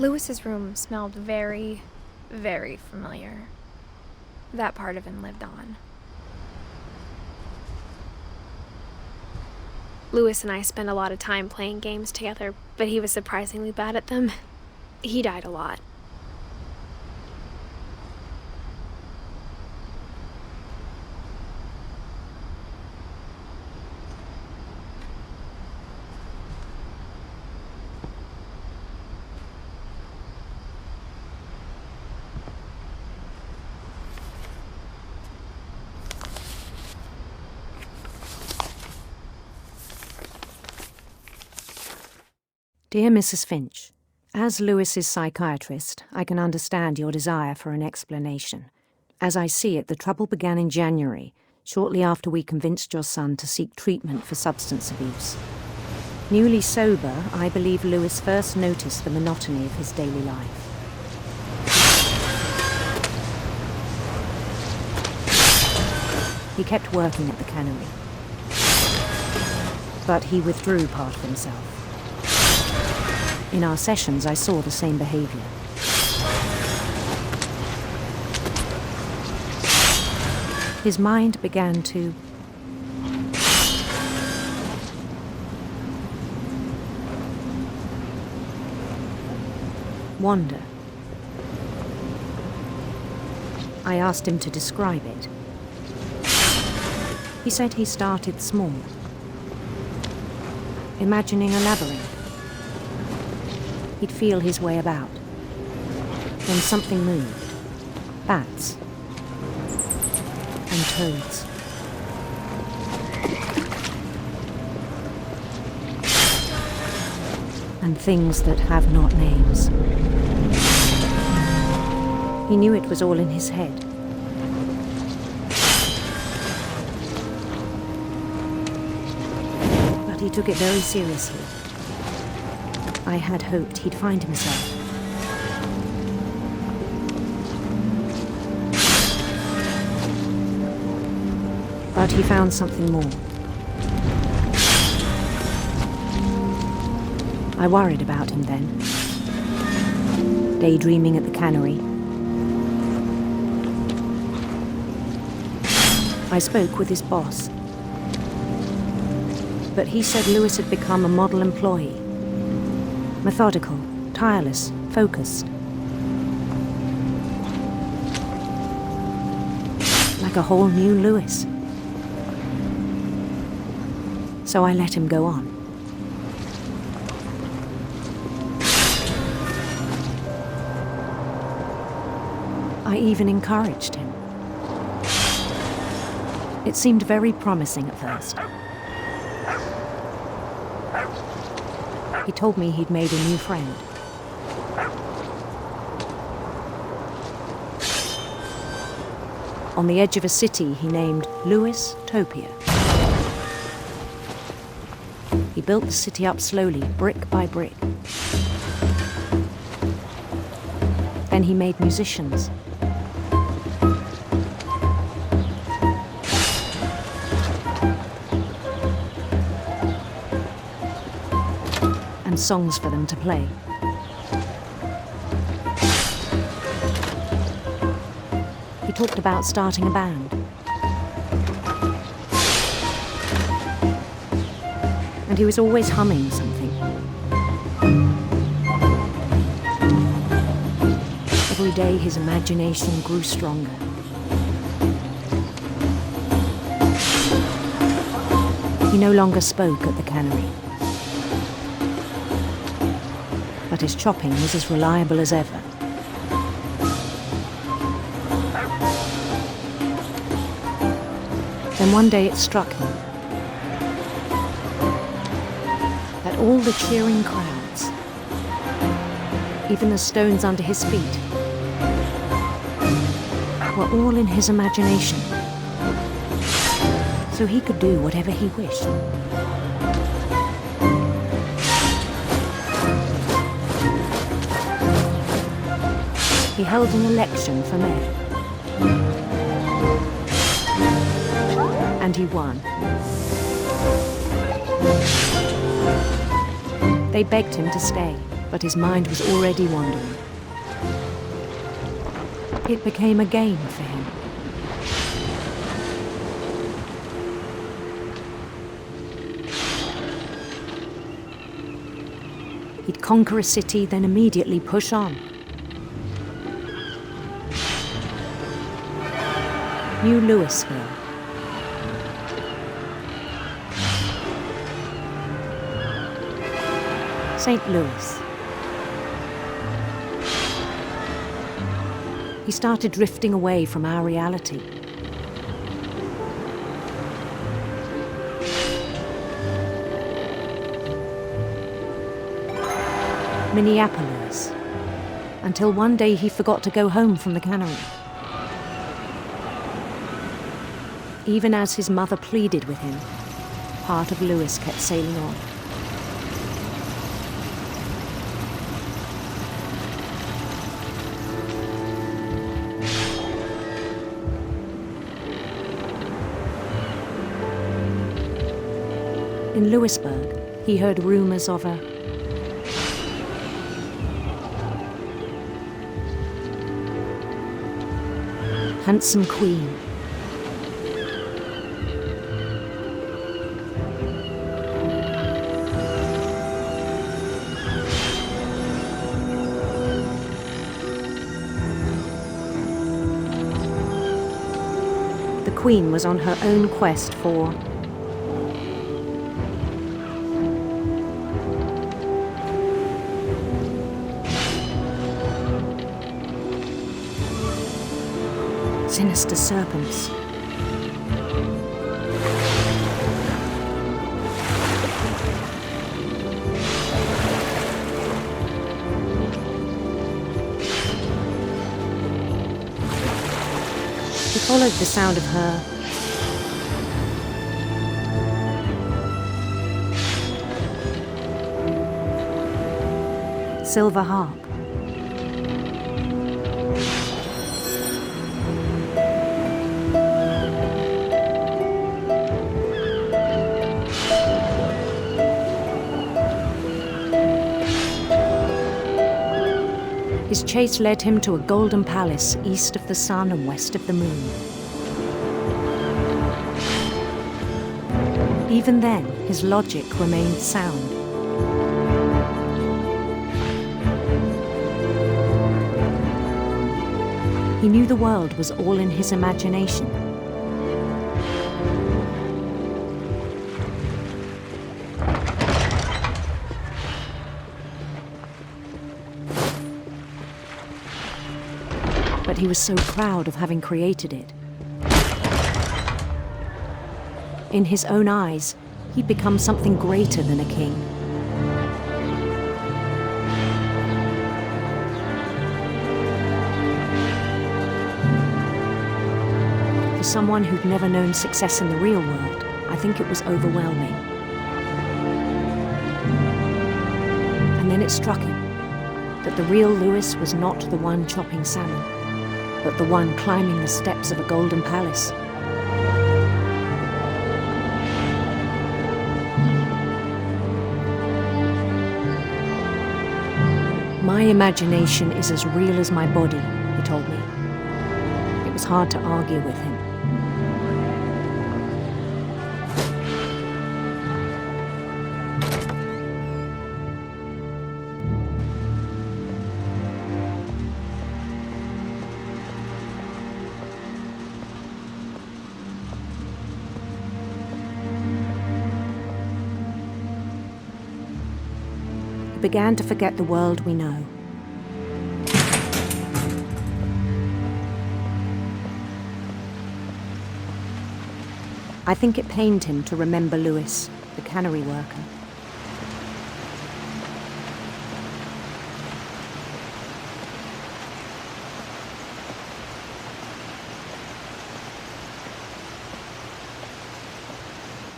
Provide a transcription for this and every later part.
Lewis's room smelled very, very familiar. That part of him lived on. Lewis and I spent a lot of time playing games together, but he was surprisingly bad at them. He died a lot. Dear Mrs. Finch, as Lewis's psychiatrist, I can understand your desire for an explanation. As I see it, the trouble began in January, shortly after we convinced your son to seek treatment for substance abuse. Newly sober, I believe Lewis first noticed the monotony of his daily life. He kept working at the cannery, but he withdrew part of himself. In our sessions, I saw the same behavior. His mind began to wander. I asked him to describe it. He said he started small, imagining a labyrinth. He'd feel his way about. Then something moved. Bats. And toads. And things that have not names. He knew it was all in his head. But he took it very seriously. I had hoped he'd find himself. But he found something more. I worried about him then, daydreaming at the cannery. I spoke with his boss, but he said Lewis had become a model employee. Methodical, tireless, focused. Like a whole new Lewis. So I let him go on. I even encouraged him. It seemed very promising at first. He told me he'd made a new friend. On the edge of a city he named Lewis Topia. He built the city up slowly, brick by brick. Then he made musicians. And songs for them to play. He talked about starting a band. And he was always humming something. Every day his imagination grew stronger. He no longer spoke at the cannery. But his chopping was as reliable as ever. Then one day it struck him that all the cheering crowds, even the stones under his feet, were all in his imagination, so he could do whatever he wished. He held an election for mayor. And he won. They begged him to stay. but his mind was already wandering. It became a game for him. He'd conquer a city, then immediately push on. New Louisville. St. Louis. He started drifting away from our reality. Minneapolis, until one day he forgot to go home from the cannery. Even as his mother pleaded with him, part of Louis kept sailing on. In Louisburg, he heard rumors of a handsome queen. The queen was on her own quest for sinister serpents. He followed the sound of her silver harp. His chase led him to a golden palace east of the sun and west of the moon. Even then, his logic remained sound. He knew the world was all in his imagination. But he was so proud of having created it. In his own eyes, he'd become something greater than a king. For someone who'd never known success in the real world, I think it was overwhelming. And then it struck him that the real Louis was not the one chopping salmon, but the one climbing the steps of a golden palace. My imagination is as real as my body, he told me. It was hard to argue with him. He began to forget the world we know. I think it pained him to remember Louis, the cannery worker.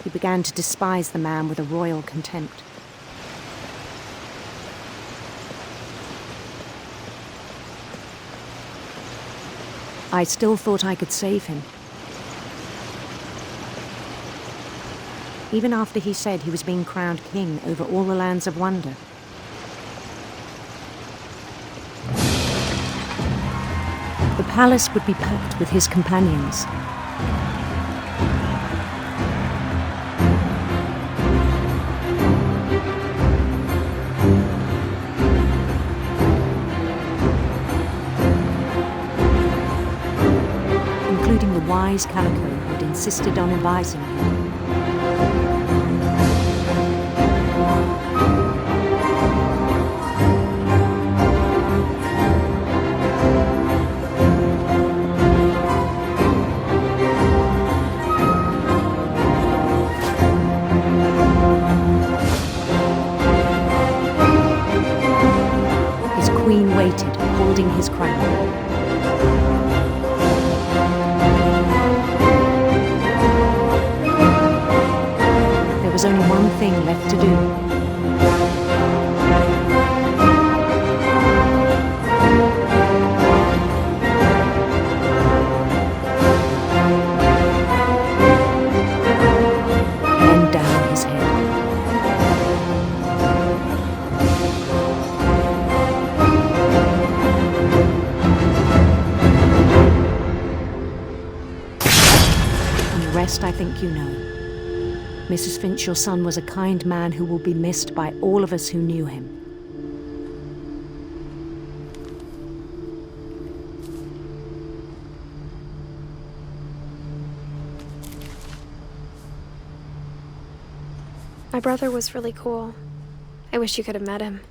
He began to despise the man with a royal contempt. I still thought I could save him. Even after he said he was being crowned king over all the lands of wonder. The palace would be packed with his companions. Including the wise Calico who had insisted on advising him. His queen waited, holding his crown. There was only one thing left to do. Bend down his head. And the rest I think you know. Mrs. Finch, your son was a kind man who will be missed by all of us who knew him. My brother was really cool. I wish you could have met him.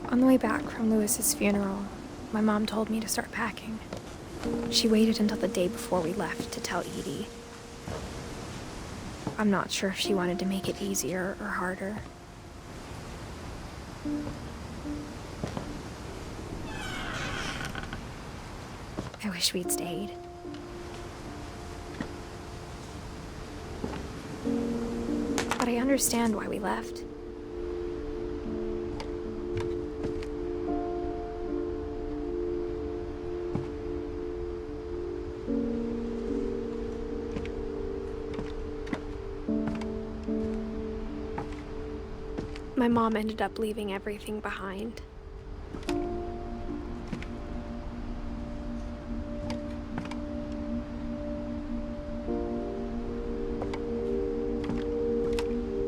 On the way back from Lewis's funeral, my mom told me to start packing. She waited until the day before we left to tell Edie. I'm not sure if she wanted to make it easier or harder. I wish we'd stayed. But I understand why we left. My mom ended up leaving everything behind.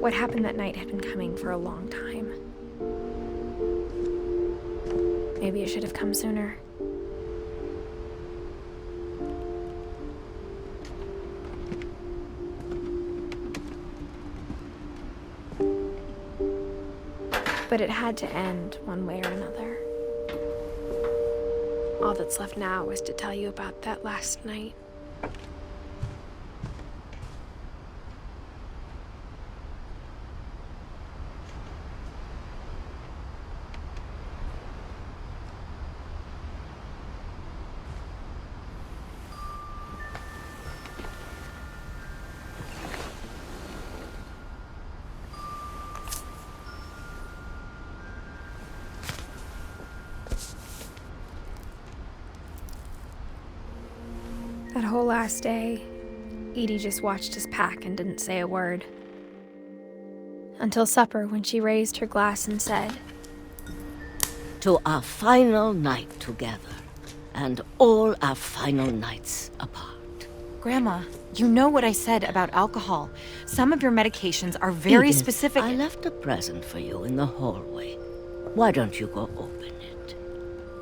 What happened that night had been coming for a long time. Maybe it should have come sooner. But it had to end one way or another. All that's left now is to tell you about that last night. That whole last day, Edie just watched us pack and didn't say a word. Until supper, when she raised her glass and said, "To our final night together, and all our final nights apart." Grandma, you know what I said about alcohol. Some of your medications are very Edith, specific. I left a present for you in the hallway. Why don't you go open it?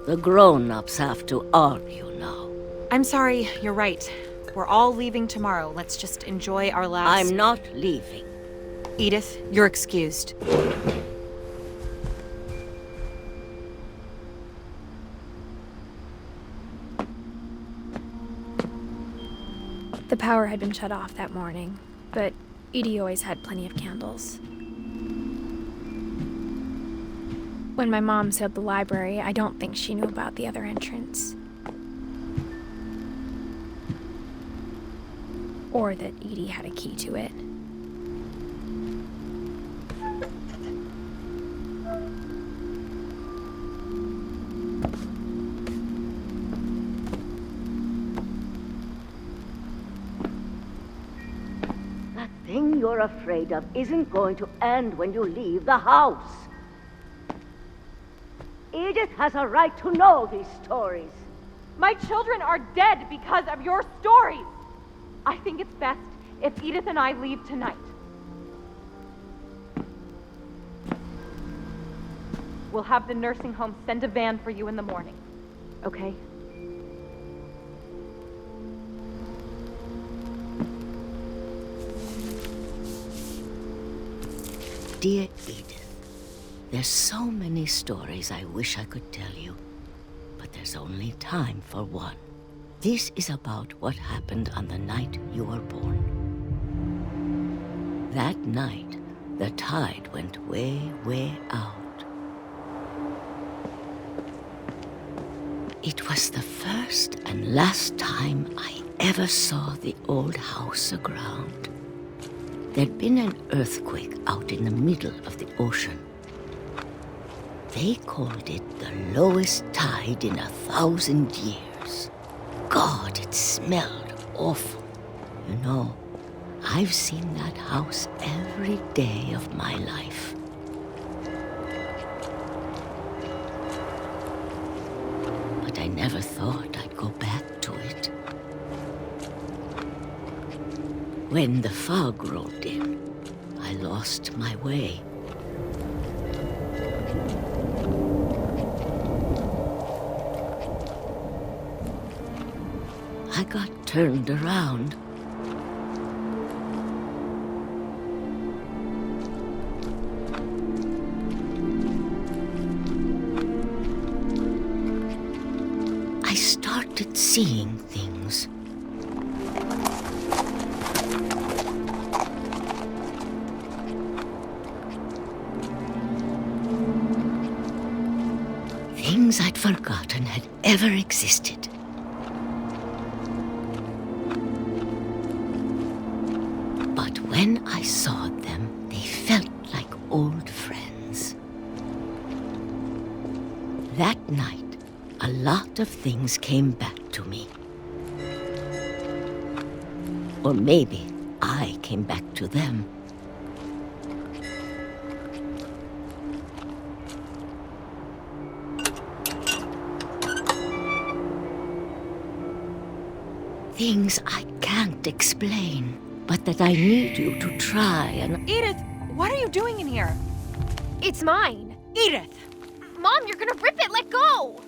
The grown-ups have to argue now. I'm sorry, you're right. We're all leaving tomorrow. Let's just enjoy our last... I'm not leaving. Edith, you're excused. The power had been shut off that morning, but Edie always had plenty of candles. When my mom sealed the library, I don't think she knew about the other entrance. Or that Edie had a key to it. That thing you're afraid of isn't going to end when you leave the house. Edith has a right to know these stories. My children are dead because of your stories. I think it's best if Edith and I leave tonight. We'll have the nursing home send a van for you in the morning, okay? Dear Edith, there's so many stories I wish I could tell you, but there's only time for one. This is about what happened on the night you were born. That night, the tide went way, way out. It was the first and last time I ever saw the old house aground. There'd been an earthquake out in the middle of the ocean. They called it the lowest tide in 1,000 years. God, it smelled awful. You know, I've seen that house every day of my life. But I never thought I'd go back to it. When the fog rolled in, I lost my way. I got turned around. I started seeing things. Things I'd forgotten had ever existed. But when I saw them, they felt like old friends. That night, a lot of things came back to me. Or maybe I came back to them. Things I can't explain, but that I need you to try and... Edith, what are you doing in here? It's mine! Edith! Mom, you're gonna rip it! Let go!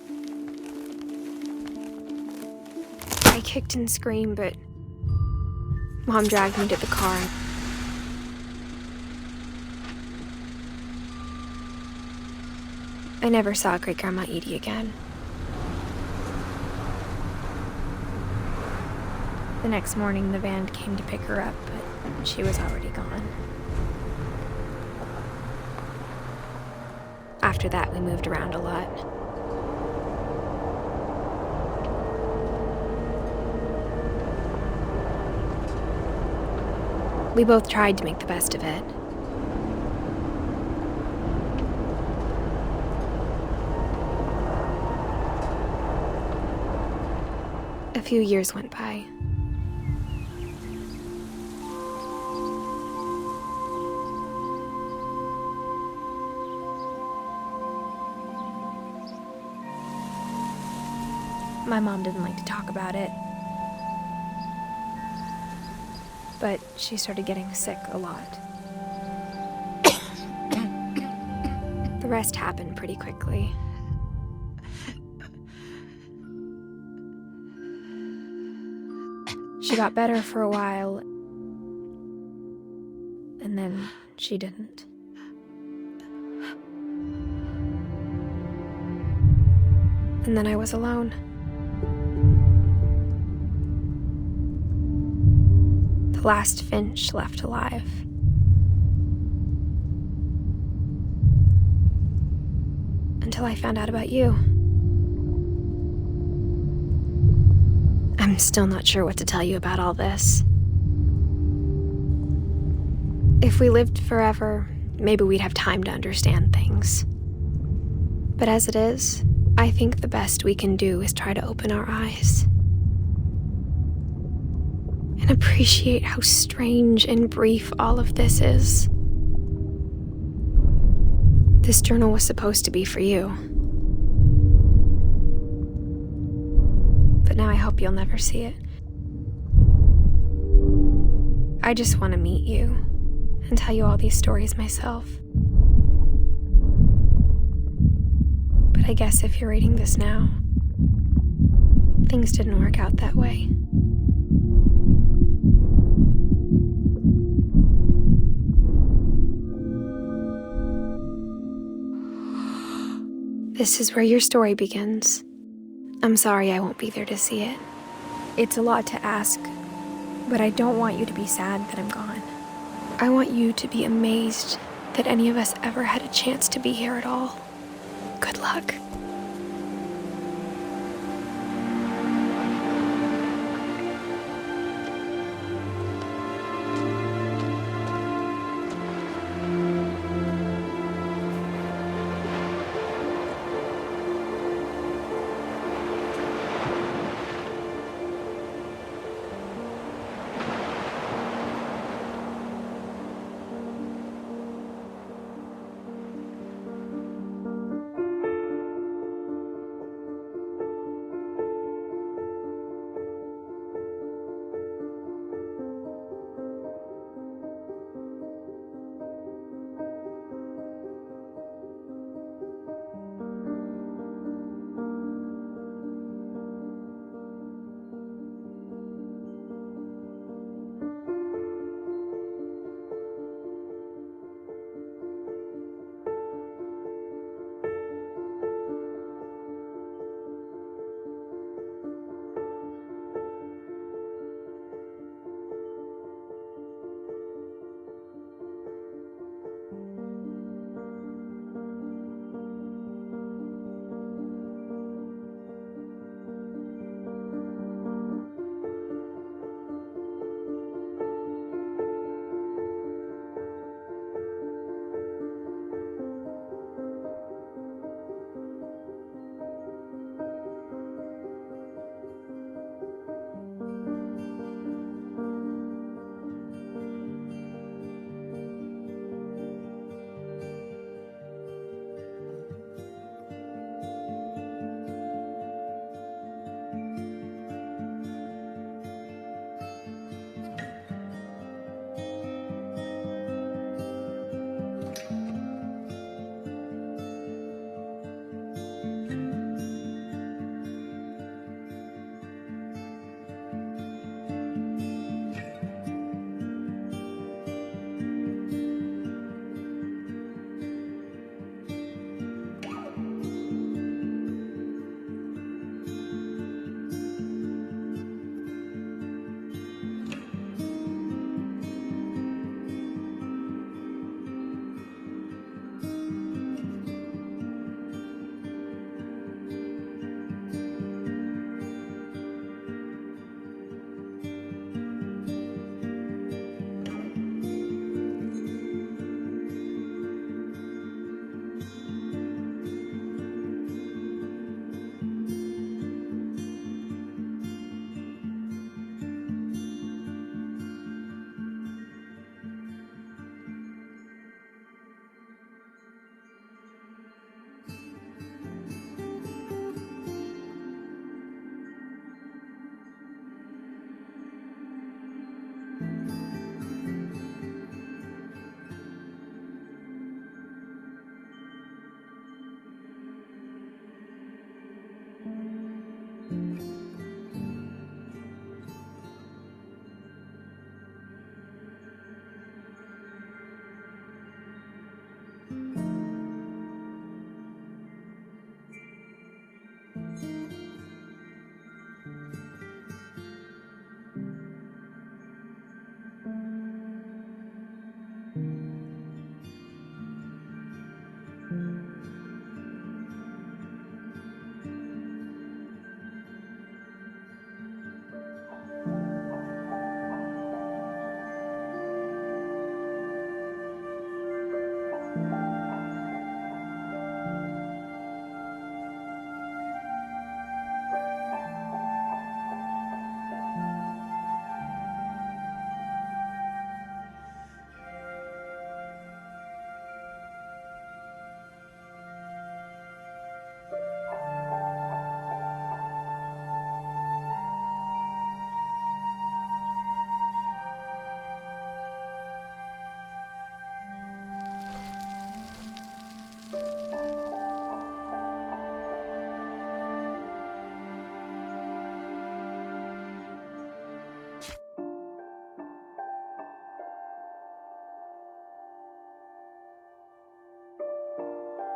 I kicked and screamed, but Mom dragged me to the car. I never saw Great-Grandma Edie again. The next morning, the van came to pick her up, but she was already gone. After that, we moved around a lot. We both tried to make the best of it. A few years went by. My mom didn't like to talk about it. But she started getting sick a lot. The rest happened pretty quickly. She got better for a while, and then she didn't. And then I was alone. The last Finch left alive. Until I found out about you. I'm still not sure what to tell you about all this. If we lived forever, maybe we'd have time to understand things. But as it is, I think the best we can do is try to open our eyes. And appreciate how strange and brief all of this is. This journal was supposed to be for you. But now I hope you'll never see it. I just want to meet you and tell you all these stories myself. But I guess if you're reading this now, things didn't work out that way. This is where your story begins. I'm sorry I won't be there to see it. It's a lot to ask, but I don't want you to be sad that I'm gone. I want you to be amazed that any of us ever had a chance to be here at all. Good luck.